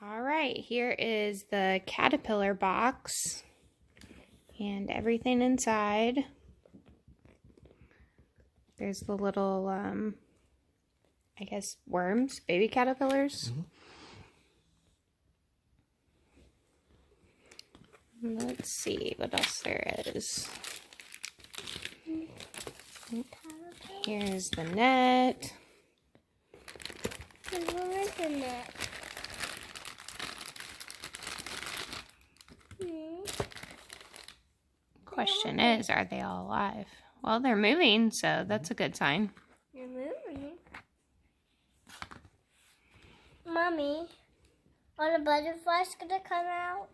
All right, here is the caterpillar box and everything inside. There's the little, I guess, worms, baby caterpillars. Let's see what else there is. Here's the net. Where is the net? Question is, are they all alive? Well, they're moving, so that's a good sign. They're moving. Mommy, are the butterflies gonna come out?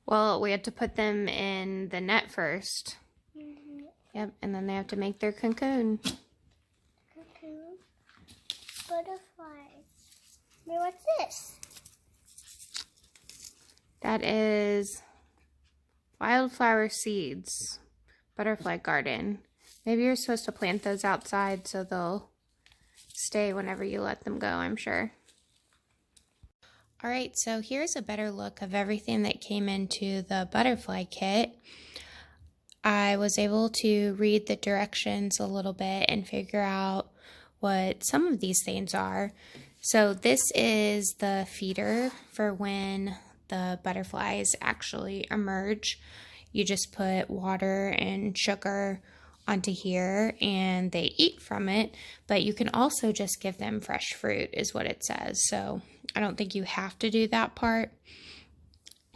Well, we had to put them in the net first. Yep, and then they have to make their cocoon. Cocoon. Butterflies. Wait, what's this? That is wildflower seeds, butterfly garden. Maybe you're supposed to plant those outside so they'll stay whenever you let them go, I'm sure. All right, so here's a better look of everything that came into the butterfly kit. I was able to read the directions a little bit and figure out what some of these things are. So this is the feeder for when the butterflies actually emerge. You just put water and sugar onto here and they eat from it, but you can also just give them fresh fruit is what it says. So I don't think you have to do that part.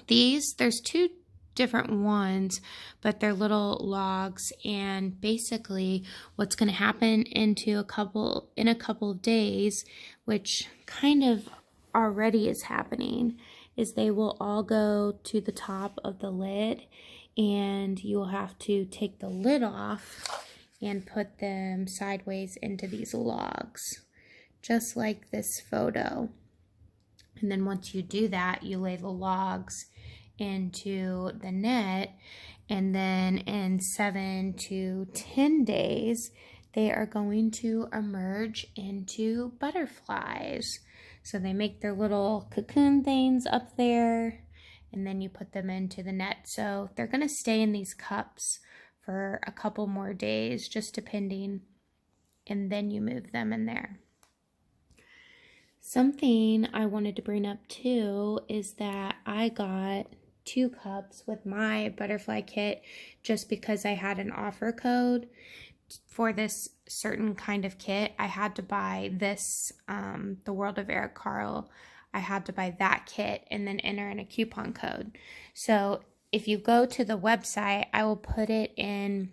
There's two different ones, but they're little logs, and basically what's going to happen in a couple of days, which kind of already is happening, is they will all go to the top of the lid, and you'll have to take the lid off and put them sideways into these logs, just like this photo. And then once you do that, you lay the logs into the net, and then in 7 to 10 days, they are going to emerge into butterflies. So they make their little cocoon things up there, and then you put them into the net. So they're going to stay in these cups for a couple more days, just depending, and then you move them in there. Something I wanted to bring up too is that I got 2 cups with my butterfly kit just because I had an offer code for this certain kind of kit. I had to buy this, the World of Eric Carle. I had to buy that kit and then enter in a coupon code. So if you go to the website, I will put it in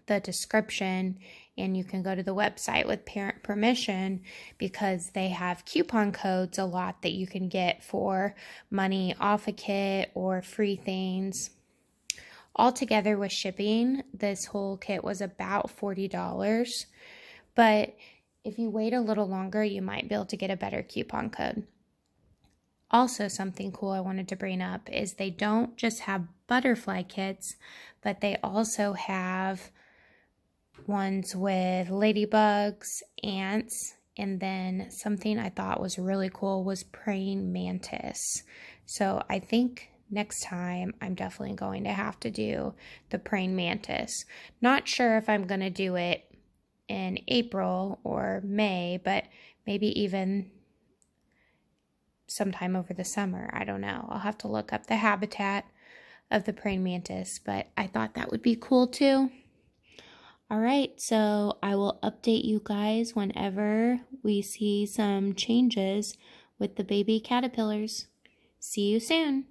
the description, and you can go to the website with parent permission because they have coupon codes a lot that you can get for money off a kit or free things. Altogether with shipping, this whole kit was about $40, but if you wait a little longer, you might be able to get a better coupon code. Also, something cool I wanted to bring up is they don't just have butterfly kits, but they also have ones with ladybugs, ants, and then something I thought was really cool was praying mantis. So I think next time I'm definitely going to have to do the praying mantis. Not sure if I'm going to do it in April or May, but maybe even sometime over the summer. I don't know. I'll have to look up the habitat of the praying mantis, but I thought that would be cool too. All right, so I will update you guys whenever we see some changes with the baby caterpillars. See you soon.